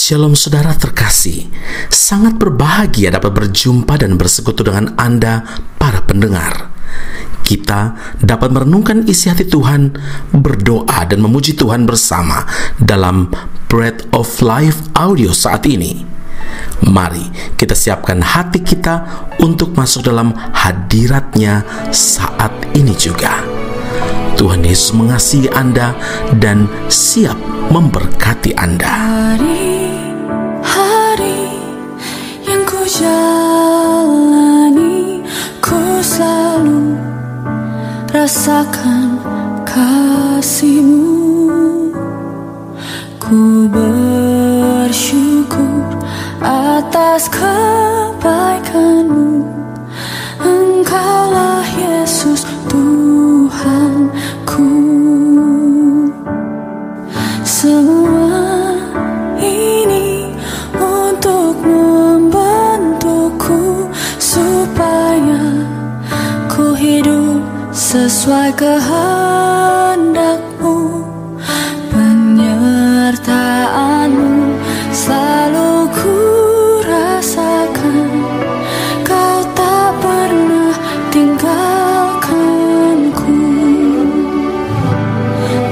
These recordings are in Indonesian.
Shalom saudara terkasih, sangat berbahagia dapat berjumpa dan bersekutu dengan Anda para pendengar. Kita dapat merenungkan isi hati Tuhan, berdoa dan memuji Tuhan bersama dalam Bread of Life audio saat ini. Mari kita siapkan hati kita untuk masuk dalam hadirat-Nya saat ini juga. Tuhan Yesus mengasihi Anda dan siap memberkati Anda. Hari-hari yang ku jalani, ku selalu rasakan kasih-Mu. Ku bersyukur atas kebaikan-Mu. Engkaulah Yesus Tuhanku. Semua ini untuk membentukku supaya ku hidup sesuai kehendak-Mu. Penyertaan-Mu selalu ku rasakan. Kau tak pernah tinggalkanku.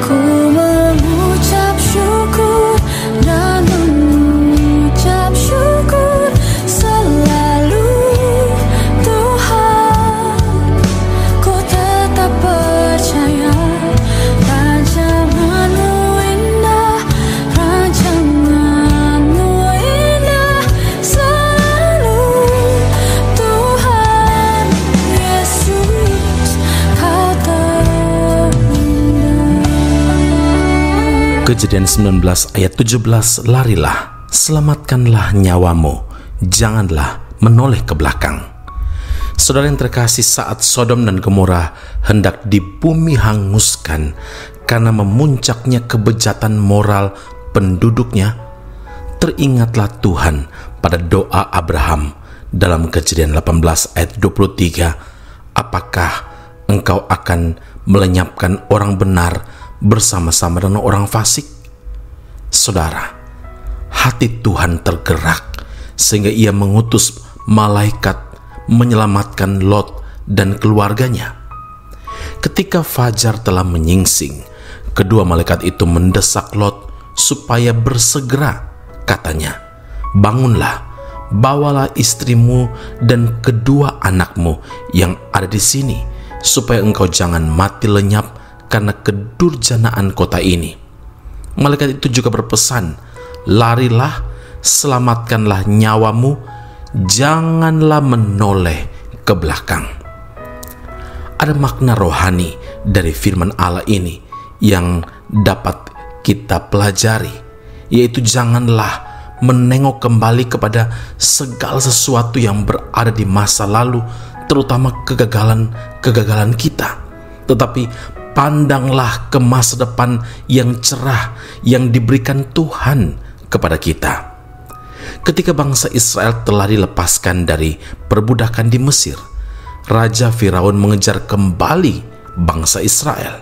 Ku mengucap syukur dan mengucap syukur selalu, Tuhan. Ku tetap percaya rancangan-Mu indah, rancangan-Mu indah selalu, Tuhan Yesus, Kau terindah. Kejadian 19 ayat 17, larilah, selamatkanlah nyawamu, janganlah menoleh ke belakang. Saudara yang terkasih, saat Sodom dan Gomora hendak dibumi hanguskan karena memuncaknya kebejatan moral penduduknya, teringatlah Tuhan pada doa Abraham dalam Kejadian 18 ayat 23, apakah engkau akan melenyapkan orang benar bersama-sama dengan orang fasik? Saudara, hati Tuhan tergerak sehingga Ia mengutus malaikat menyelamatkan Lot dan keluarganya. Ketika fajar telah menyingsing, kedua malaikat itu mendesak Lot supaya bersegera. Katanya, bangunlah, bawalah istrimu dan kedua anakmu yang ada di sini, supaya engkau jangan mati lenyap karena kedurjanaan kota ini. Malaikat itu juga berpesan, larilah, selamatkanlah nyawamu, janganlah menoleh ke belakang. Ada makna rohani dari firman Allah ini yang dapat kita pelajari, yaitu janganlah menengok kembali kepada segala sesuatu yang berada di masa lalu, terutama kegagalan kita, tetapi pandanglah ke masa depan yang cerah yang diberikan Tuhan kepada kita. Ketika bangsa Israel telah dilepaskan dari perbudakan di Mesir, Raja Firaun mengejar kembali bangsa Israel.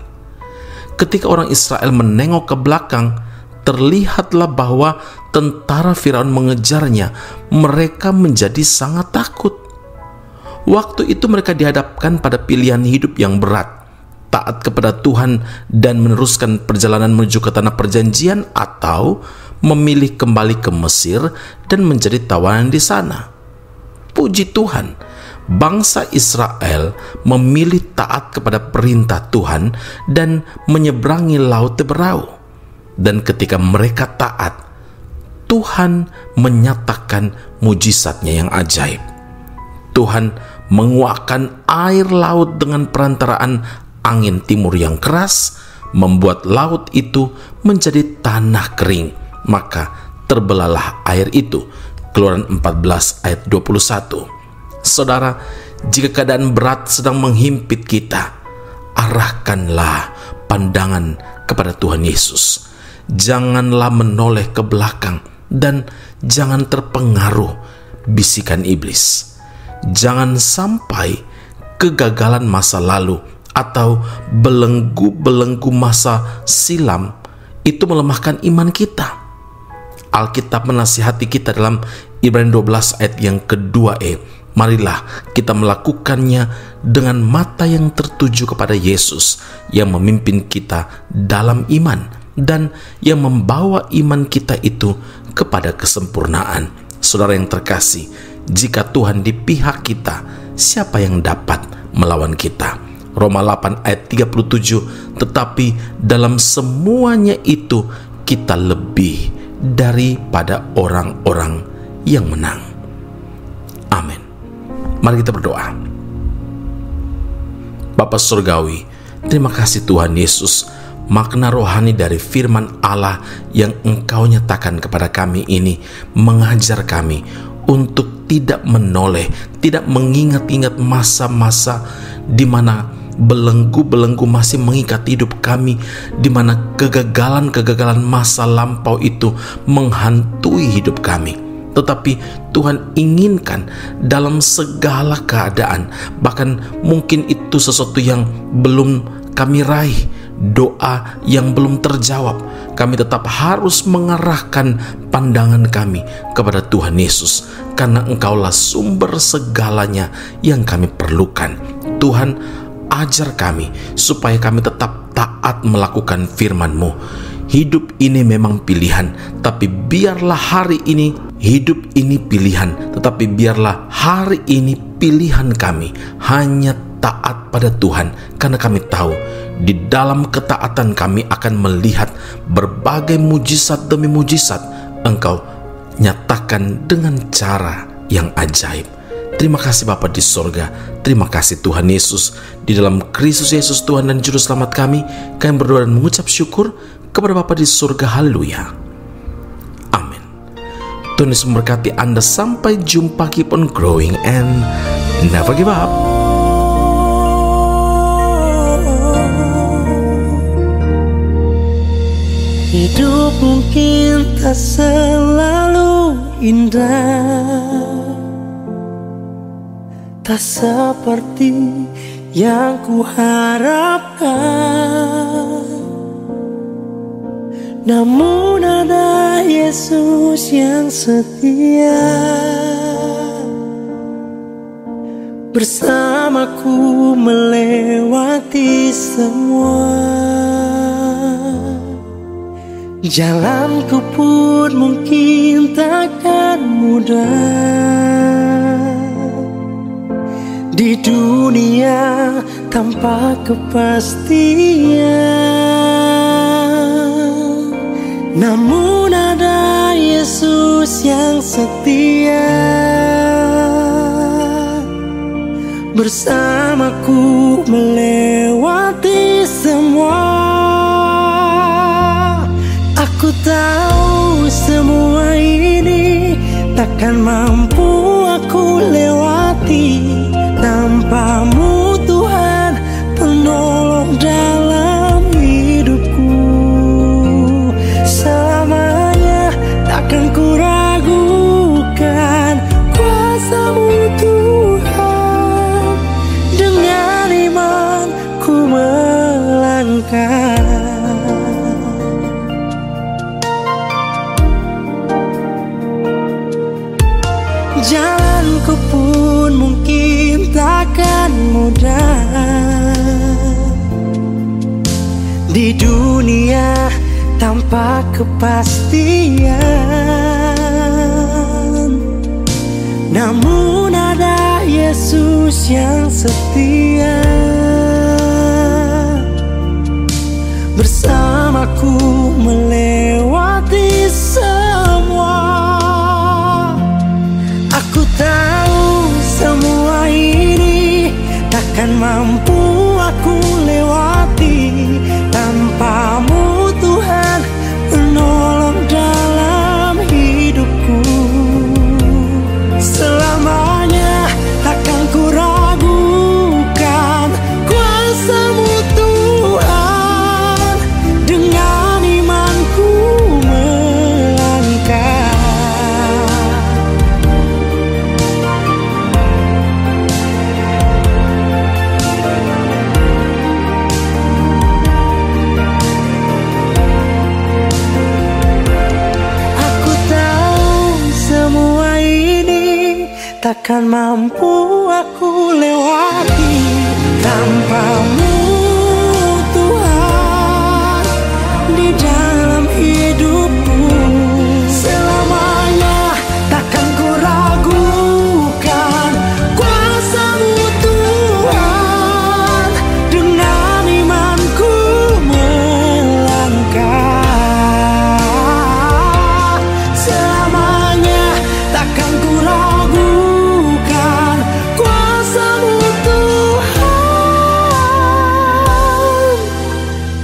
Ketika orang Israel menengok ke belakang, terlihatlah bahwa tentara Firaun mengejarnya. Mereka menjadi sangat takut. Waktu itu mereka dihadapkan pada pilihan hidup yang berat: taat kepada Tuhan dan meneruskan perjalanan menuju ke tanah perjanjian, atau memilih kembali ke Mesir dan menjadi tawanan di sana. Puji Tuhan, bangsa Israel memilih taat kepada perintah Tuhan dan menyeberangi laut Teberau. Dan ketika mereka taat, Tuhan menyatakan mujizat-Nya yang ajaib. Tuhan menguakkan air laut dengan perantaraan angin timur yang keras, membuat laut itu menjadi tanah kering, maka terbelahlah air itu. Keluaran 14 ayat 21. Saudara, jika keadaan berat sedang menghimpit kita, arahkanlah pandangan kepada Tuhan Yesus. Janganlah menoleh ke belakang dan jangan terpengaruh bisikan iblis. Jangan sampai kegagalan masa lalu atau belenggu-belenggu masa silam itu melemahkan iman kita. Alkitab menasihati kita dalam Ibrani 12 ayat yang kedua marilah kita melakukannya dengan mata yang tertuju kepada Yesus yang memimpin kita dalam iman dan yang membawa iman kita itu kepada kesempurnaan. Saudara yang terkasih, jika Tuhan di pihak kita, siapa yang dapat melawan kita? Roma 8 ayat 37, tetapi dalam semuanya itu kita lebih daripada orang-orang yang menang. Amin. Mari kita berdoa. Bapa Surgawi, terima kasih Tuhan Yesus, makna rohani dari firman Allah yang Engkau nyatakan kepada kami ini mengajar kami untuk tidak menoleh, tidak mengingat-ingat masa-masa di mana belenggu-belenggu masih mengikat hidup kami, di mana kegagalan-kegagalan masa lampau itu menghantui hidup kami. Tetapi Tuhan inginkan dalam segala keadaan, bahkan mungkin itu sesuatu yang belum kami raih, doa yang belum terjawab, kami tetap harus mengarahkan pandangan kami kepada Tuhan Yesus, karena Engkaulah sumber segalanya yang kami perlukan. Tuhan, ajar kami supaya kami tetap taat melakukan firman-Mu. Hidup ini memang pilihan, tapi biarlah hari ini hidup ini pilihan, tetapi biarlah hari ini pilihan kami hanya taat pada Tuhan, karena kami tahu di dalam ketaatan kami akan melihat berbagai mujizat demi mujizat Engkau nyatakan dengan cara yang ajaib. Terima kasih Bapa di sorga. Terima kasih Tuhan Yesus. Di dalam Kristus Yesus Tuhan dan Juru Selamat kami berdoa dan mengucap syukur kepada Bapa di sorga. Haleluya. Amin. Tuhan Yesus memberkati Anda. Sampai jumpa. Keep on growing and never give up. Hidup mungkin tak selalu indah, tak seperti yang kuharapkan. Namun ada Yesus yang setia, bersamaku melewati semua. Jalanku pun mungkin takkan mudah di dunia tanpa kepastian. Namun ada Yesus yang setia, bersamaku melewati semua. Aku tahu semua ini takkan mampu aku lewati tanpamu Tuhan, penolong dalam hidupku. Selamanya takkan ku ragukan kuasa-Mu Tuhan, dengan iman ku melangkah. Jalanku pun mungkin takkan mudah di dunia tanpa kepastian. Namun ada Yesus yang setia, bersamaku melewati semua. Aku tahu semua ini takkan mampu aku lewati tanpamu Tuhan, penolong dalam hidupku. Selamanya takkan ku ragukan kuasa-Mu Tuhan, dengan imanku takkan mampu aku lewati tanpamu Tuhan di dalam hidupku. Selamanya takkan ku ragukan kuasa-Mu Tuhan, dengan imanku melangkah. Selamanya takkan ku ragukan kuasa-Mu Tuhan,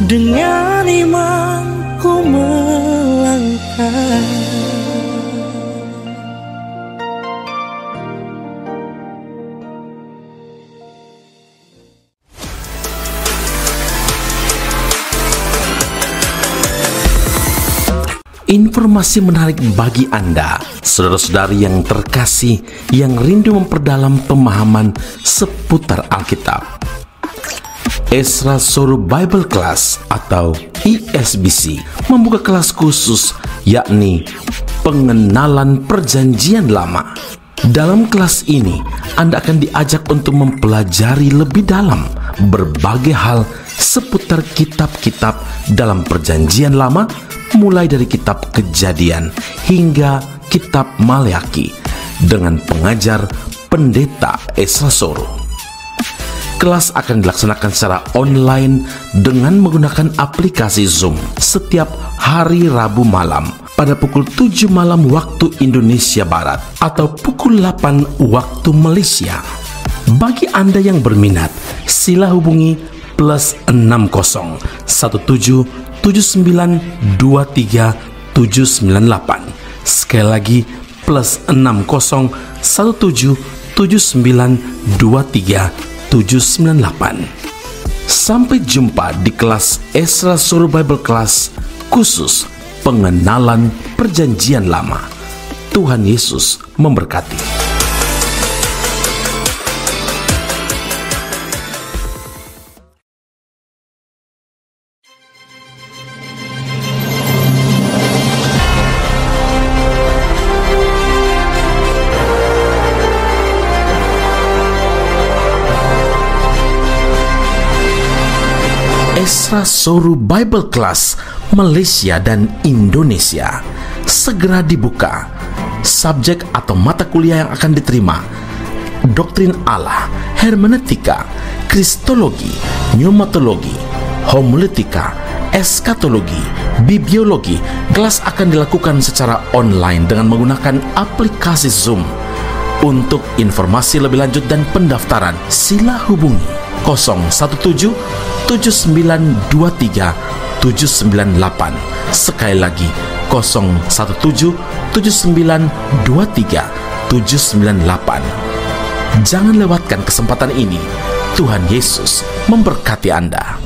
dengan imanku melangkah. Informasi menarik bagi Anda, saudara-saudari yang terkasih, yang rindu memperdalam pemahaman seputar Alkitab. Ezra Soru Bible Class atau ESBC membuka kelas khusus, yakni pengenalan Perjanjian Lama. Dalam kelas ini, Anda akan diajak untuk mempelajari lebih dalam berbagai hal seputar kitab-kitab dalam Perjanjian Lama, mulai dari kitab Kejadian hingga kitab Maleakhi, dengan pengajar Pendeta Ezra Soru. Kelas akan dilaksanakan secara online dengan menggunakan aplikasi Zoom setiap hari Rabu malam pada pukul 7 malam waktu Indonesia Barat atau pukul 8 waktu Malaysia. Bagi Anda yang berminat, sila hubungi +60 17 79 23 798. Sekali lagi +60 17 79 23 798. Sampai jumpa di kelas Ezra Soru Bible Class khusus pengenalan Perjanjian Lama. Tuhan Yesus memberkati. Ezra Soru Bible Class Malaysia dan Indonesia segera dibuka. Subjek atau mata kuliah yang akan diterima: Doktrin Allah, Hermeneutika, Kristologi, Pneumatologi, Homiletika, Eskatologi, Bibliologi. Kelas akan dilakukan secara online dengan menggunakan aplikasi Zoom. Untuk informasi lebih lanjut dan pendaftaran, sila hubungi 017 7923 798. Sekali lagi 017 7923 798. Jangan lewatkan kesempatan ini. Tuhan Yesus memberkati Anda.